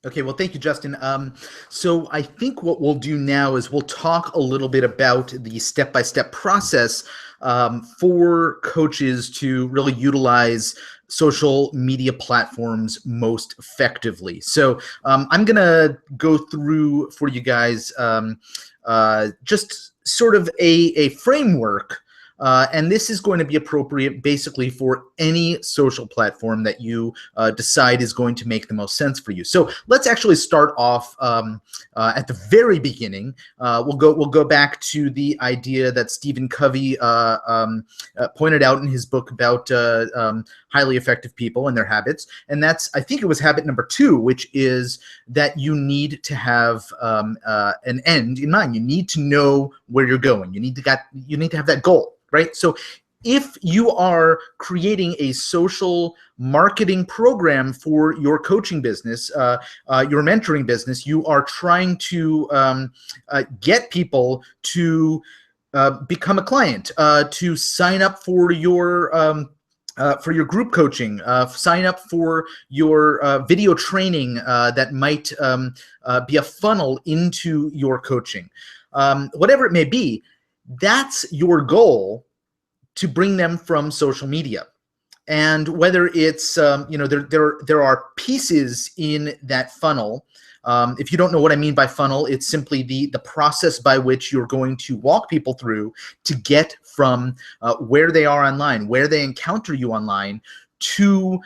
Okay, well, thank you, Justin. So I think what we'll do now is we'll talk a little bit about the step-by-step process for coaches to really utilize social media platforms most effectively. So I'm going to go through for you guys just sort of a framework. And this is going to be appropriate basically for any social platform that you decide is going to make the most sense for you. So let's actually start off at the very beginning. We'll go back to the idea that Stephen Covey pointed out in his book about highly effective people and their habits, and that's, I think it was habit number 2, which is that you need to have an end in mind. You need to know where you're going. You need to have that goal. Right? So if you are creating a social marketing program for your coaching business, your mentoring business, you are trying to get people to become a client, to sign up for your group coaching, sign up for your video training that might be a funnel into your coaching. Whatever it may be, that's your goal to bring them from social media. And whether it's, there are pieces in that funnel. If you don't know what I mean by funnel, it's simply the process by which you're going to walk people through to get from where they are online, where they encounter you online, to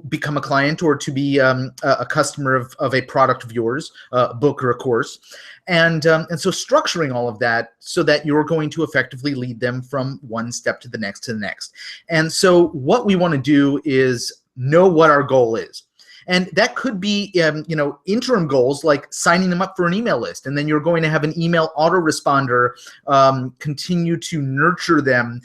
become a client or to be a customer of a product of yours, a book or a course. And so structuring all of that so that you're going to effectively lead them from one step to the next to the next. And so what we want to do is know what our goal is. And that could be, interim goals like signing them up for an email list. And then you're going to have an email autoresponder continue to nurture them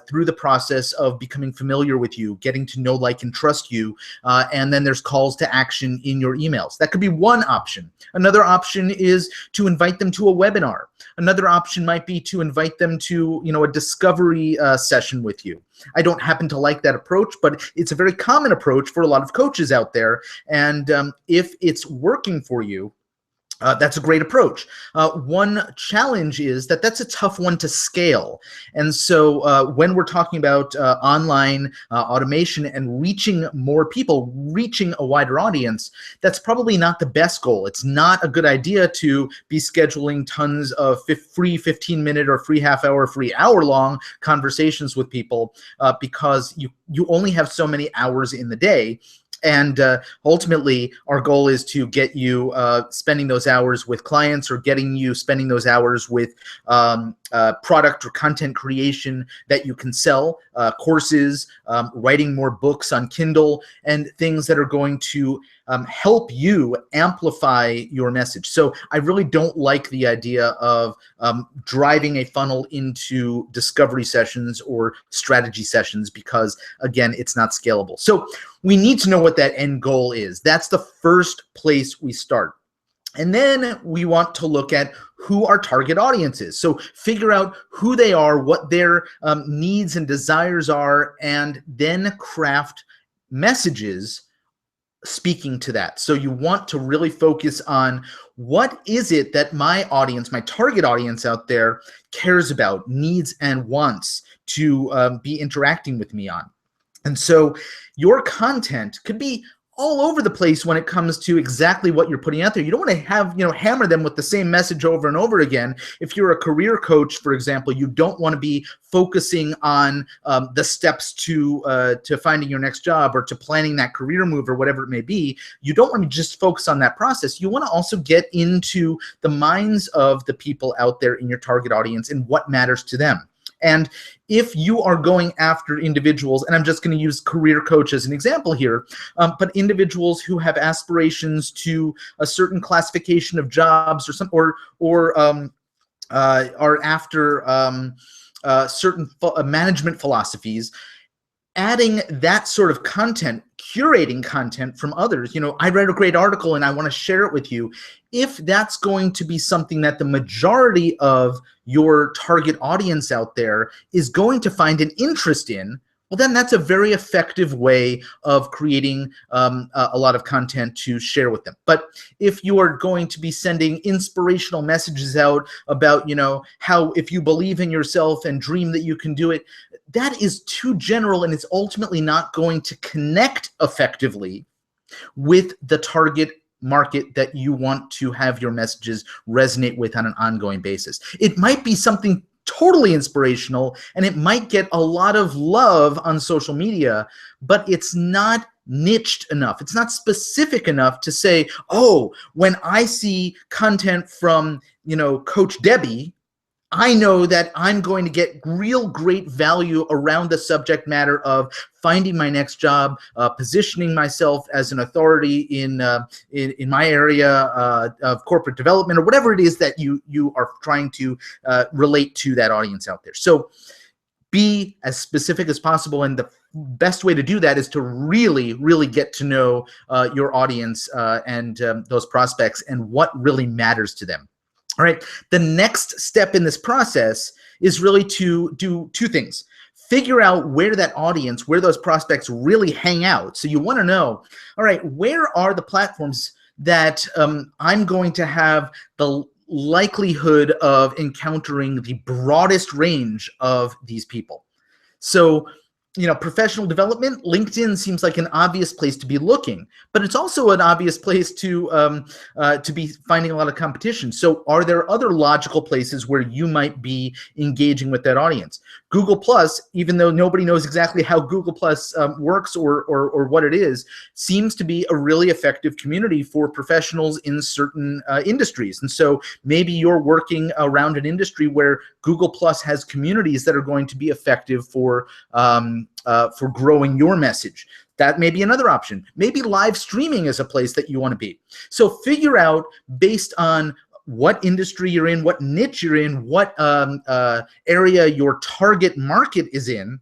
through the process of becoming familiar with you, getting to know, like, and trust you. And then there's calls to action in your emails. That could be one option. Another option is to invite them to a webinar. Another option might be to invite them to, a discovery session with you. I don't happen to like that approach, but it's a very common approach for a lot of coaches out there. And if it's working for you, that's a great approach. One challenge is that that's a tough one to scale. And so when we're talking about online automation and reaching more people, reaching a wider audience, that's probably not the best goal. It's not a good idea to be scheduling tons of free 15-minute or free half-hour, free hour-long conversations with people because you only have so many hours in the day. And ultimately, our goal is to get you spending those hours with clients, or getting you spending those hours with product or content creation that you can sell, courses, writing more books on Kindle, and things that are going to help you amplify your message. So I really don't like the idea of driving a funnel into discovery sessions or strategy sessions because, again, it's not scalable. So we need to know what that end goal is. That's the first place we start. And then we want to look at who our target audience is. So figure out who they are, what their needs and desires are, and then craft messages speaking to that. So you want to really focus on what is it that my audience, my target audience out there cares about, needs, and wants to be interacting with me on. And so your content could be all over the place when it comes to exactly what you're putting out there. You don't want to have, hammer them with the same message over and over again. If you're a career coach, for example, you don't want to be focusing on the steps to finding your next job or to planning that career move or whatever it may be. You don't want to just focus on that process. You want to also get into the minds of the people out there in your target audience and what matters to them. And if you are going after individuals, and I'm just going to use career coach as an example here, but individuals who have aspirations to a certain classification of jobs or are after certain management philosophies, adding that sort of content, curating content from others. I read a great article and I want to share it with you. If that's going to be something that the majority of your target audience out there is going to find an interest in, well, then that's a very effective way of creating a lot of content to share with them. But if you are going to be sending inspirational messages out about, how if you believe in yourself and dream that you can do it, that is too general, and it's ultimately not going to connect effectively with the target market that you want to have your messages resonate with on an ongoing basis. It might be something totally inspirational, and it might get a lot of love on social media, but it's not niched enough. It's not specific enough to say, oh, when I see content from, Coach Debbie, I know that I'm going to get real great value around the subject matter of finding my next job, positioning myself as an authority in my area of corporate development, or whatever it is that you are trying to relate to that audience out there. So be as specific as possible, and the best way to do that is to really, really get to know your audience and those prospects and what really matters to them. All right, the next step in this process is really to do two things. Figure out where that audience, where those prospects really hang out. So you want to know, all right, where are the platforms that I'm going to have the likelihood of encountering the broadest range of these people? So, professional development, LinkedIn seems like an obvious place to be looking, but it's also an obvious place to be finding a lot of competition. So are there other logical places where you might be engaging with that audience? Google Plus, even though nobody knows exactly how Google Plus works or what it is, seems to be a really effective community for professionals in certain industries. And so maybe you're working around an industry where Google Plus has communities that are going to be effective for growing your message. That may be another option. Maybe live streaming is a place that you want to be. So figure out, based on what industry you're in, what niche you're in, what area your target market is in,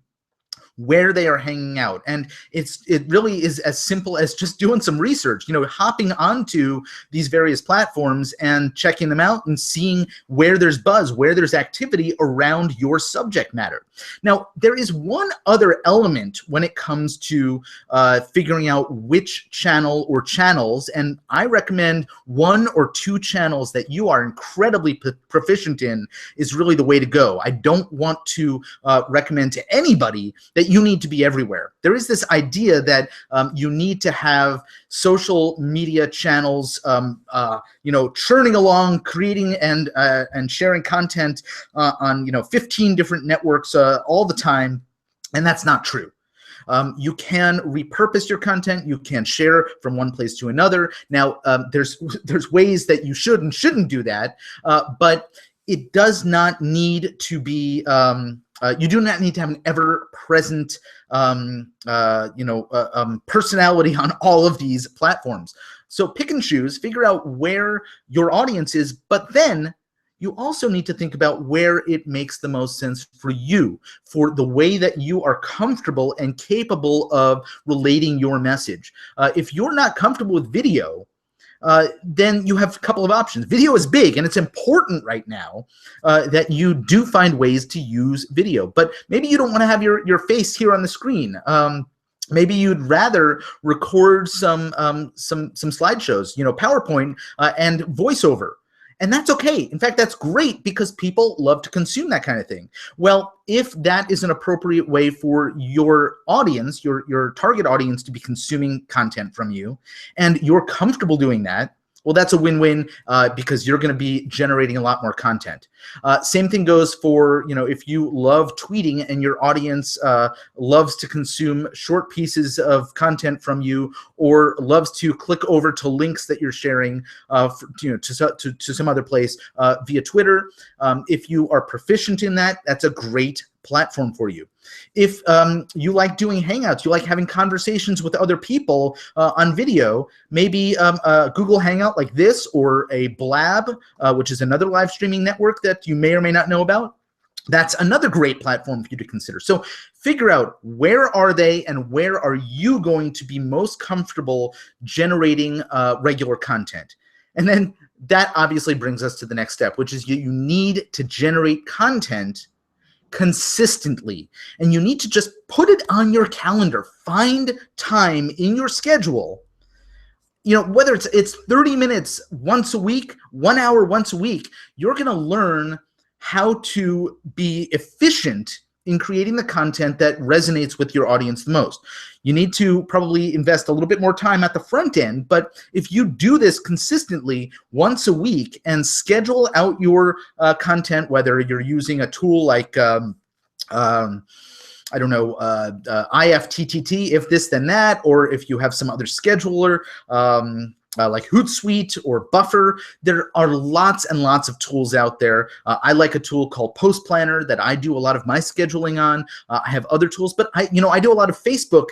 where they are hanging out. And it really is as simple as just doing some research, hopping onto these various platforms and checking them out and seeing where there's buzz, where there's activity around your subject matter. Now, there is one other element when it comes to figuring out which channel or channels, and I recommend one or two channels that you are incredibly proficient in is really the way to go. I don't want to recommend to anybody that you need to be everywhere. There is this idea that you need to have social media channels, churning along, creating and sharing content on 15 different networks all the time, and that's not true. You can repurpose your content. You can share from one place to another. Now, there's ways that you should and shouldn't do that, but it does not need to be. You do not need to have an ever-present, personality on all of these platforms. So pick and choose, figure out where your audience is, but then you also need to think about where it makes the most sense for you, for the way that you are comfortable and capable of relating your message. If you're not comfortable with video, then you have a couple of options. Video is big, and it's important right now that you do find ways to use video. But maybe you don't want to have your face here on the screen. Maybe you'd rather record some slideshows, PowerPoint and voiceover. And that's okay. In fact, that's great because people love to consume that kind of thing. Well, if that is an appropriate way for your audience, your target audience, to be consuming content from you, and you're comfortable doing that, well, that's a win-win because you're going to be generating a lot more content. Same thing goes for, if you love tweeting and your audience loves to consume short pieces of content from you, or loves to click over to links that you're sharing to some other place via Twitter. If you are proficient in that, that's a great platform for you. If you like doing hangouts, you like having conversations with other people on video, maybe a Google Hangout like this, or a Blab, which is another live streaming network that you may or may not know about. That's another great platform for you to consider. So figure out, where are they and where are you going to be most comfortable generating regular content. And then that obviously brings us to the next step, which is you need to generate content consistently. And you need to just put it on your calendar. Find time in your schedule, whether it's 30 minutes once a week, 1 hour once a week. You're going to learn how to be efficient in creating the content that resonates with your audience the most. You need to probably invest a little bit more time at the front end, but if you do this consistently once a week and schedule out your content, whether you're using a tool like I don't know, IFTTT, if this then that, or if you have some other scheduler like Hootsuite or Buffer. There are lots and lots of tools out there. I like a tool called Post Planner that I do a lot of my scheduling on. I have other tools, but I do a lot of Facebook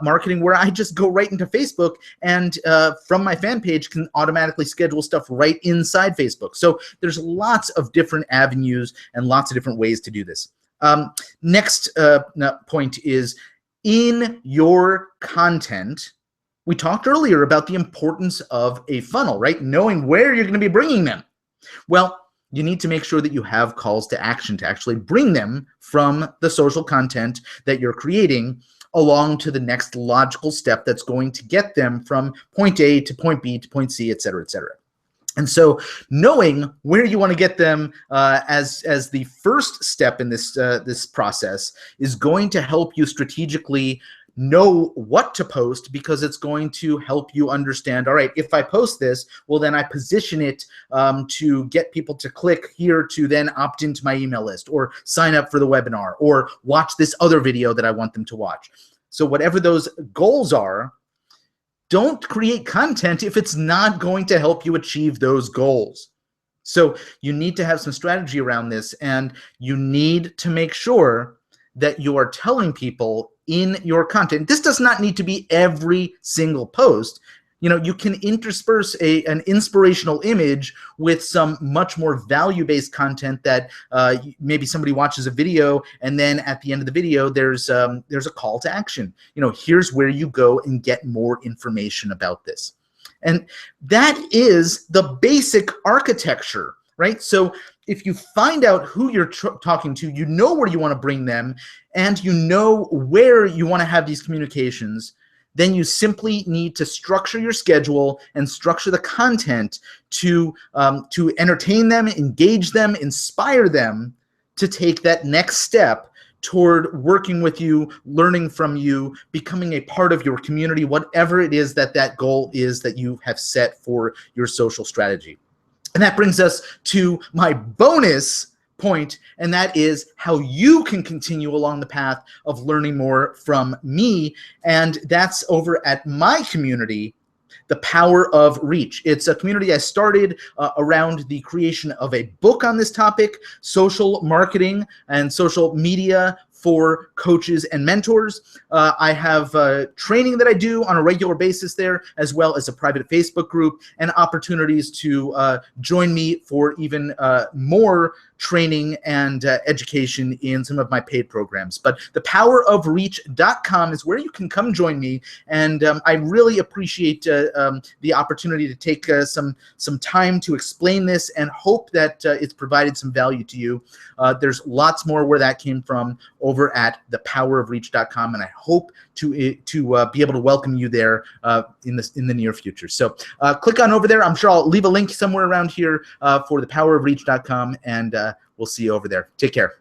marketing where I just go right into Facebook and from my fan page can automatically schedule stuff right inside Facebook. So there's lots of different avenues and lots of different ways to do this. Next point is in your content. We talked earlier about the importance of a funnel, right? Knowing where you're going to be bringing them. Well, you need to make sure that you have calls to action to actually bring them from the social content that you're creating along to the next logical step that's going to get them from point A to point B to point C, et cetera, et cetera. And so knowing where you want to get them as the first step in this process is going to help you strategically know what to post, because it's going to help you understand, all right, if I post this, well, then I position it to get people to click here to then opt into my email list or sign up for the webinar or watch this other video that I want them to watch. So whatever those goals are, don't create content if it's not going to help you achieve those goals. So you need to have some strategy around this, and you need to make sure that you are telling people in your content. This does not need to be every single post. You can intersperse an inspirational image with some much more value-based content that maybe somebody watches a video and then at the end of the video there's a call to action. Here's where you go and get more information about this. And that is the basic architecture, right? So if you find out who you're talking to, you know where you want to bring them, and you know where you want to have these communications, then you simply need to structure your schedule and structure the content to entertain them, engage them, inspire them to take that next step toward working with you, learning from you, becoming a part of your community, whatever it is that goal is that you have set for your social strategy. And that brings us to my bonus point, and that is how you can continue along the path of learning more from me. And that's over at my community, The Power of Reach. It's a community I started around the creation of a book on this topic, social marketing and social media for coaches and mentors. I have training that I do on a regular basis there, as well as a private Facebook group and opportunities to join me for even more training and education in some of my paid programs. But thepowerofreach.com is where you can come join me, and I really appreciate the opportunity to take some time to explain this, and hope that it's provided some value to you. There's lots more where that came from over at thepowerofreach.com, and I hope to be able to welcome you there in the near future. So click on over there. I'm sure I'll leave a link somewhere around here for thepowerofreach.com, and we'll see you over there. Take care.